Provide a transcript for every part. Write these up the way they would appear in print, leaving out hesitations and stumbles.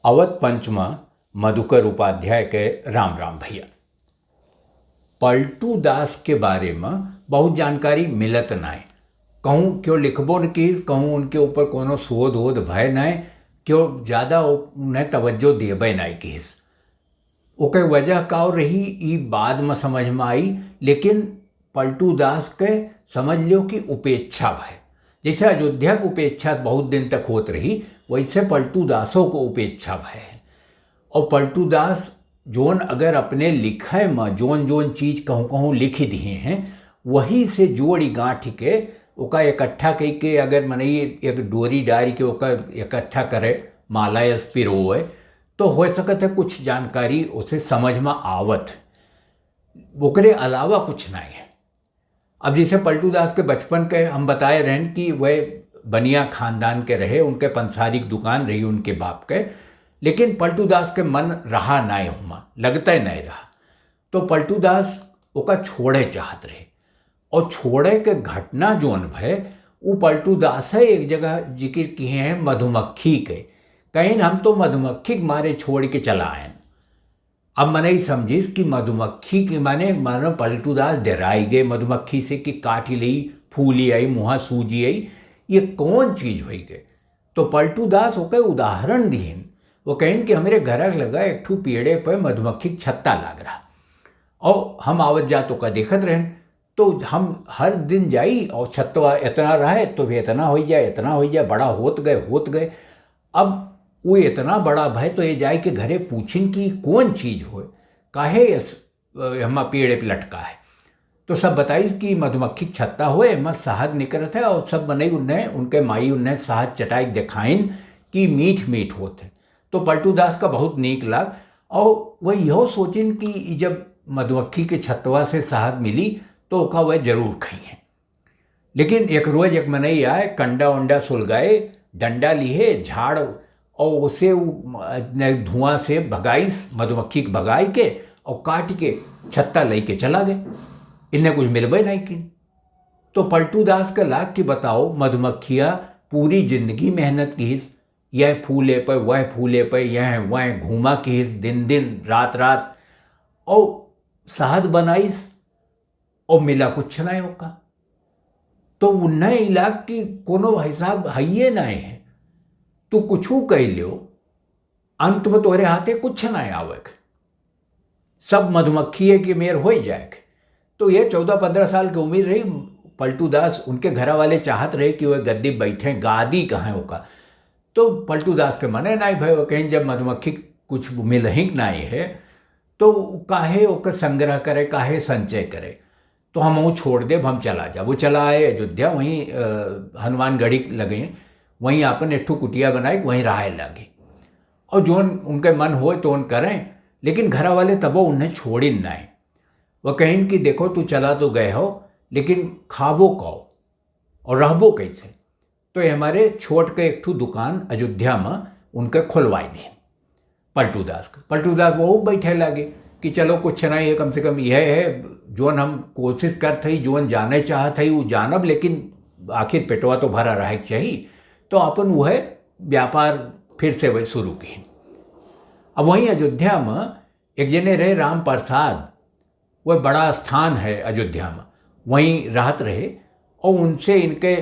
अवध पंचमा मधुकर उपाध्याय के राम राम भैया। पलटू दास के बारे में बहुत जानकारी मिलत नाय। कहूँ क्यों लिखबो न कीस, कहूँ उनके ऊपर कोनो शोध वोध भय नाय, क्यों ज़्यादा उन्हें तवज्जो देबे नाय कीस। ओके वजह का रही ई बाद में समझ में आई, लेकिन पलटू दास के समझ लो कि उपेक्षा भय। जैसे अयोध्या की उपेक्षा बहुत दिन तक होत रही, वैसे पलटू दासों को उपेक्षा भय है। और पलटू दास जोन अगर अपने लिखे में जोन जोन चीज कहूँ कहूँ लिख दिए हैं, वही से जोड़ी गांठ के ओका इकट्ठा करके अगर मनई एक डोरी डारी के ओका इकट्ठा करे, माला या पिरोए, तो हो सकता है कुछ जानकारी उसे समझ में आवत। ओकरे अलावा कुछ नहीं है। अब जैसे पलटू दास के बचपन के हम बताए रहें कि वह बनिया खानदान के रहे, उनके पंसारिक दुकान रही उनके बाप के, लेकिन पलटू दास के मन रहा नाय हुआ, लगता ही नहीं रहा। तो पलटू दास ओका छोड़े चाहत रहे, और छोड़े के घटना जोन भय वो पलटू दास है एक जगह जिक्र किए हैं मधुमक्खी के। कहीं हम तो मधुमक्खी के मारे छोड़ के चला आए। अब मैंने ही समझिस कि मधुमक्खी के माने मानो पलटू दास डराई गए मधुमक्खी से कि काटी ली, फूली आई, मुँह सूजी आई, ये कौन चीज हुई गए। तो पलटू दास ओके उदाहरण दिए। वो कहें कि हमारे घर लगा एक ठू पेड़े पर मधुमक्खी छत्ता लाग रहा, और हम आवत जातों का देखत रहें। तो हम हर दिन जाई और छत्ता इतना रहे तो भी इतना हो जाए, इतना हो जाए, बड़ा होत गए। अब वो इतना बड़ा भय तो ये जाए कि घरे पूछिन कि कौन चीज हो, काहे हम पेड़ पे लटका है। तो सब बताइस कि मधुमक्खी छत्ता हुए मत शहद निकलत है, और सब बनई उन्हें उनके माई उन्हें शहद चटाई दिखाइन कि मीठ मीठ होते। तो पलटू दास का बहुत नीक लाग, और वह यह सोचिन कि जब मधुमक्खी के छत्तवा से शहद मिली तो ओका वह जरूर खाइए। लेकिन एक रोज एक मनई आए, कंडा वंडा सुलगाए, डंडा लिए झाड़, और उसे धुआं से भगाइस, मधुमक्खी के भगाई के और काट के छत्ता ले के चला गए। इन्हें कुछ मिलबे नहीं कि। तो पलटू दास का लाग कि बताओ, मधुमक्खियाँ पूरी जिंदगी मेहनत की, यह फूले पर वह फूले पर, यह वह घूमा की, दिन दिन रात रात, और शहद बनाइस और मिला कुछ नहीं होगा। तो उन्हें इलाक की कोनो हिसाब हइये नहीं है। तू कुछ कह लियो, अंत में तोहरे हाथे कुछ नहीं आवेग, सब मधुमक्खी के मेर हो जाए। तो ये 14-15 साल की उम्र रही पलटू दास। उनके घर वाले चाहत रहे कि वह गद्दी बैठे, गादी कहाँ होगा। तो पलटू दास के मने नहीं भय। कहीं जब मधुमक्खी कुछ मिल ही नहीं है तो काहे ओकर संग्रह करे, काहे संचय करे। तो हम वो छोड़ दे, हम चला जा। वो चला आए अयोध्या, वहीं हनुमानगढ़ी लगे, वहीं अपन एक ठू कुटिया बनाई, वहीं रहे लगे। और जोन उनके मन हो तो उन करें, लेकिन घर वाले तबो उन्हें छोड़ी नहीं। वह कहें कि देखो तू चला तो गए हो, लेकिन खाबो कहो और रहबो कैसे। तो हमारे छोट के एक ठू दुकान अयोध्या में उनके खुलवाई दी पलटू दास का। पलटू दास वो बैठे लगे कि चलो कुछ नहीं है, कम से कम यह है जोन हम कोशिश करते ही, जोन जाने चाहते ही वो जानब, लेकिन आखिर पेटवा तो भरा रहे चाहिए। तो अपन वह व्यापार फिर से वह शुरू की। अब वहीं अयोध्या में एक जने रहे राम प्रसाद, वह बड़ा स्थान है अयोध्या में, वहीं रहत रहे, और उनसे इनके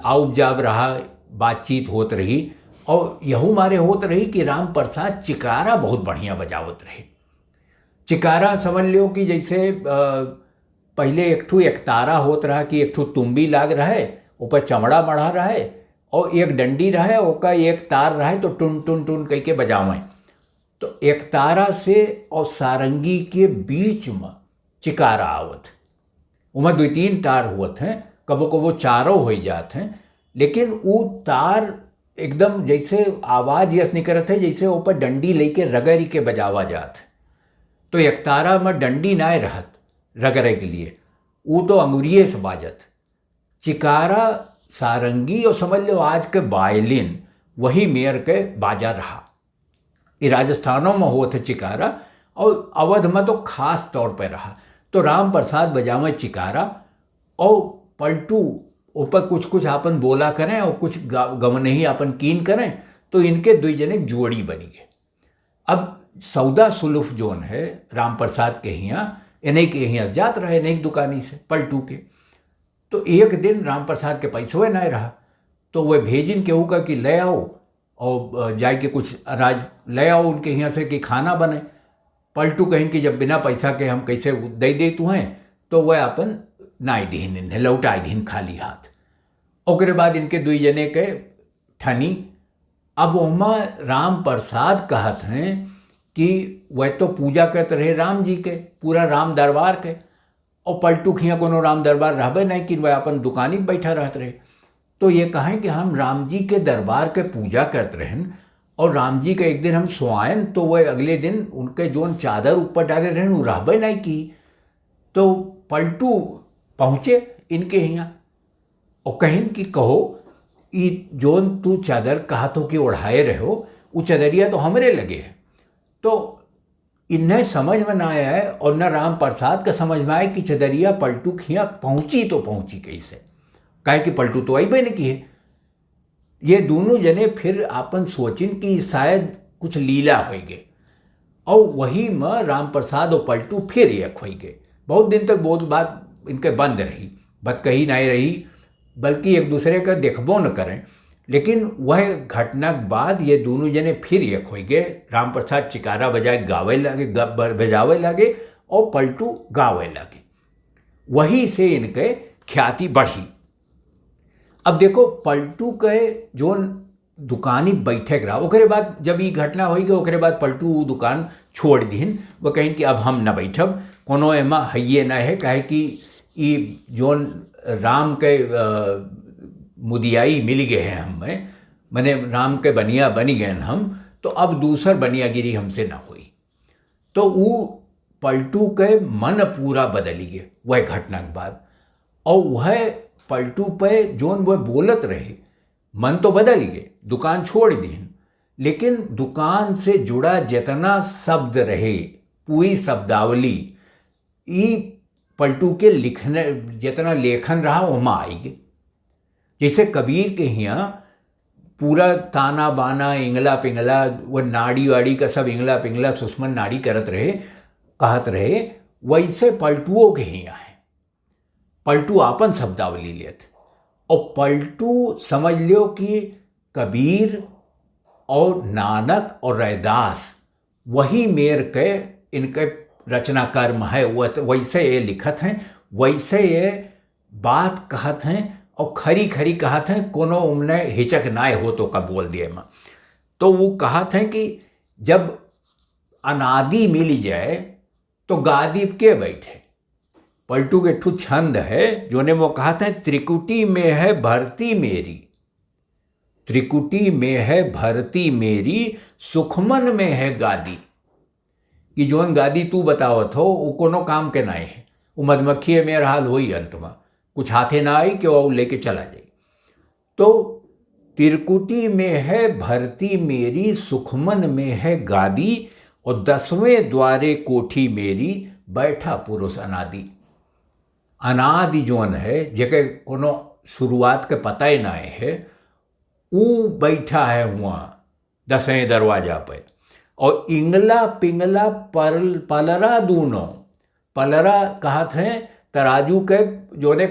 आउब जाब रहा, बातचीत होत रही। और यहू मारे होत रही कि राम प्रसाद चिकारा बहुत बढ़िया बजावत रहे। चिकारा समझ लो कि जैसे पहले एक ठू एकतारा होत रहा कि एक ठू तुम्बी लाग रहे, ऊपर चमड़ा बढ़ा रहे, और एक डंडी रहे, ओका एक तार रहे, तो टुन टुन टुन कह के बजावें। तो एकतारा से और सारंगी के बीच में चिकारा आवत, उमें 2-3 तार हुत हैं, कबो कबो चारों हो जाते हैं। लेकिन वो तार एकदम जैसे आवाज यस निकलत है जैसे ऊपर डंडी लेके रगड़ के बजावा जात। तो एकतारा में डंडी नाय रहत रगड़े के लिए, वो तो अमुरिये से बाजत। चिकारा, सारंगी और समझ लो आज के वायलिन, वही मेयर के बाजा रहा। ये राजस्थानों में होते चिकारा, और अवध में तो खास तौर पर रहा। तो राम प्रसाद बजावे चिकारा, और पलटू ऊपर कुछ कुछ अपन बोला करें और कुछ गवने ही अपन कीन करें, तो इनके दुई जने जोड़ी बनी गए। अब सौदा सुलूफ जोन है राम प्रसाद के यहाँ, इन्हीं के यहाँ जात रहे, इन्हीं दुकानी से पलटू के। तो एक दिन राम प्रसाद के पैसों नहीं रहा, तो वह भेजिन केहू का कि ले आओ और जाए के कुछ अनाज ले आओ उनके यहाँ से कि खाना बने। पलटू कहें कि जब बिना पैसा के हम कैसे दे दे तुम्हें, तो वह अपन नाई दीन इन्हें लौटाए दीन खाली हाथ। ओकरे बाद इनके दुई जने के ठनी। अब वहाँ राम प्रसाद कहत हैं कि वह तो पूजा करते रहे राम जी के, पूरा राम दरबार के, और पलटू खियाँ कोनो राम दरबार रहबे नहीं कि वह अपन दुकानी पर बैठा रहते रहे। तो ये कहें कि हम राम जी के दरबार के पूजा करते रहें, और राम जी के एक दिन हम सोआन तो वह अगले दिन उनके जोन चादर ऊपर डाले रहें वो रहबे नहीं की। तो पलटू पहुँचे इनके यहाँ और कहें कि कहो ई जोन तू चादर कहा तो कि ओढ़ाए रहो, वो चदरिया तो हमरे लगे है। तो इन्हें समझ में ना आया है और न राम प्रसाद का समझ में आया कि चदरिया पलटू खिया पहुँची तो पहुँची कैसे, काहे कि पलटू तो आई नहीं की है। ये दोनों जने फिर आपन सोचिन कि शायद कुछ लीला हो गए, और वही में राम प्रसाद और पलटू फिर एक हो गए। बहुत दिन तक बहुत बात इनके बंद रही, बात कही नहीं रही, बल्कि एक दूसरे का देखबो न करें। लेकिन वह घटना के बाद ये दोनों जने फिर एक हो गए। राम प्रसाद चिकारा बजाए गावे लगे, बजावे लगे, और पलटू गावे लगे। वही से इनके ख्याति बढ़ी। अब देखो पलटू के जोन दुकानी बैठे रहा, ओकरे बाद जब ये घटना हो गई ओकरे बाद पलटू दुकान छोड़ दीन। वो कहें कि अब हम न बैठब, कोनो एमा हइये न है, काहे कि ये जोन राम के मुदियाई मिल गए हैं हमें, मैंने राम के बनिया बनी गए हम, तो अब दूसर बनियागिरी हमसे ना हुई। तो वो पलटू के मन पूरा बदल गए वह घटना के बाद, और वह पलटू पे जोन वह बोलत रहे मन तो बदल गए, दुकान छोड़ दी, लेकिन दुकान से जुड़ा जितना शब्द रहे, पूरी शब्दावली ई पलटू के लिखने जितना लेखन रहा वहाँ आएगी। जैसे कबीर के यहाँ पूरा ताना बाना इंगला पिंगला, वह नाड़ी वाड़ी का सब इंगला पिंगला सुषमन नाड़ी करत रहे, कहत रहे, वैसे पलटुओं के यहाँ है। पलटू आपन शब्दावली लेत, और पलटू समझ लो कि कबीर और नानक और रैदास वही मेर के इनके रचनाकार में है। वैसे ये लिखत हैं, वैसे ये बात कहत हैं, और खरी खरी कहत हैं, कोनो उमने हिचक नाय हो तो का बोल दिए में। तो वो कहत हैं कि जब अनादि मिल जाए तो गादी के बैठे। पलटू के ठू छंद है जोने वो कहते हैं, त्रिकुटी में है भरती मेरी, त्रिकुटी में है भरती मेरी, सुखमन में है गादी। कि जोन गादी तू बतावत हो वो कोनो काम के नाई है, वो मधुमक्खी में हाल हो ही, अंत में कुछ हाथे ना आई कि वो लेके चला जाए। तो त्रिकुटी में है भरती मेरी, सुखमन में है गादी, और 10वें द्वारे कोठी मेरी, बैठा पुरुष अनादि। अनादि जोन है जेके कोनो शुरुआत के पता ही ना है, वो बैठा है वहाँ 10वें दरवाजा पे। और इंगला पिंगला पलरा दूनों, पलरा कहत हैं तराजू के, जो ने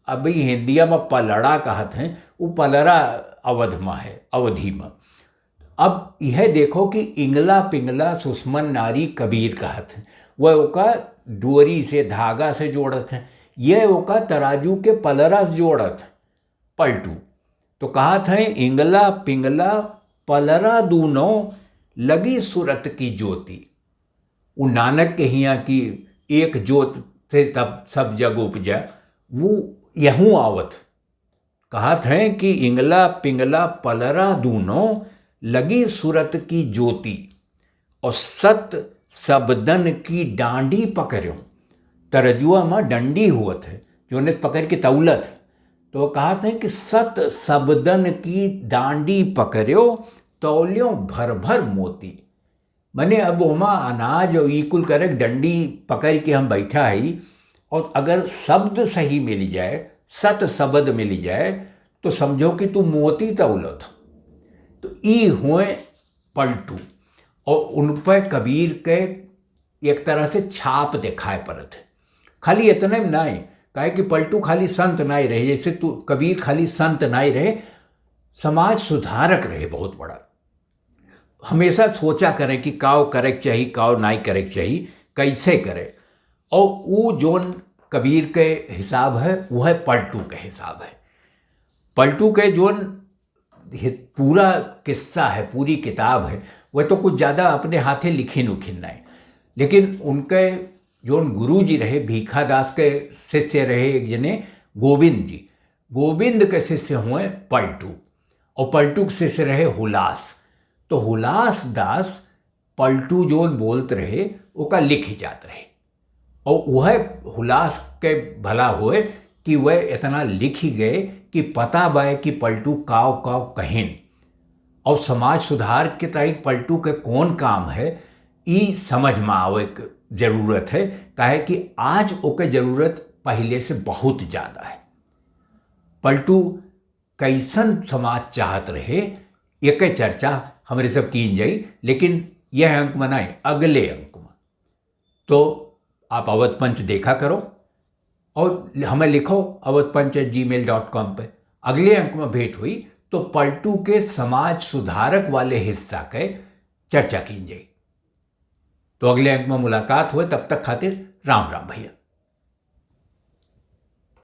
अभी हिंदिया में पलड़ा कहत हैं, वो पलरा अवध में है, अवधि में। अब यह देखो कि इंगला पिंगला सुषमन नारी कबीर कहत हैं, वह ओका डोरी से धागा से जोड़त हैं, यह ओका तराजू के पलरा से जोड़त हैं पलटू। तो कहत हैं इंगला पिंगला पलरा दूनों, लगी सूरत की ज्योति। वो नानक के हिया की एक ज्योत से तब सब जग उपजा, वो यहूँ आवत। कहत हैं कि इंगला पिंगला पलरा दूनों, लगी सूरत की ज्योति, और सत सबदन की डांडी पकड़ो। तरजुआ में डंडी हुआ है जो ने पकड़ के तौलत। तो कहते हैं कि सत सबदन की डांडी पकड़ो, तौलियों भर भर मोती। मैंने अब वहाँ अनाज और ईकुल करे डंडी पकड़ के हम बैठा ही, और अगर शब्द सही मिल जाए, सत शब्द मिल जाए, तो समझो कि तू मोती तौलो था। तो ई हुए पलटू, और उन पर कबीर के एक तरह से छाप दिखाए पड़त है। खाली इतने में नहीं काहे कि पलटू खाली संत नहीं रहे, जैसे तू कबीर खाली संत नहीं रहे, समाज सुधारक रहे बहुत बड़ा। हमेशा सोचा करें कि काव करे चाहिए, काव नहीं करे चाहिए, कैसे करे। और वो जोन कबीर के हिसाब है वह पलटू के हिसाब है। पलटू के जोन पूरा किस्सा है, पूरी किताब है, वह तो कुछ ज़्यादा अपने हाथे लिखिन उखिन नहीं, लेकिन उनके जोन गुरु जी रहे, भीखा दास के शिष्य रहे एक जने गोविंद जी, गोविंद के शिष्य हुए पलटू, और पलटू के शिष्य रहे हुलास। तो हुलास दास पलटू जो बोलत रहे ओका लिख जात रहे, और वह हुलास के भला होए कि वह इतना लिख ही गए कि पता बाय कि पलटू काव काव कहिन, और समाज सुधार के तहत पलटू के कौन काम है ई समझ में आवे के जरूरत है, काहे कि आज ओके जरूरत पहले से बहुत ज़्यादा है। पलटू कैसन समाज चाहत रहे एक चर्चा हमारे सब की जाई, लेकिन यह अंक में नहीं, अगले अंक में। तो आप अवध पंच देखा करो और हमें लिखो awadhpanch@gmail.com पे। अगले अंक में भेंट हुई तो पलटू के समाज सुधारक वाले हिस्सा के चर्चा की जाए। तो अगले अंक में मुलाकात हुए, तब तक खातिर राम राम भैया।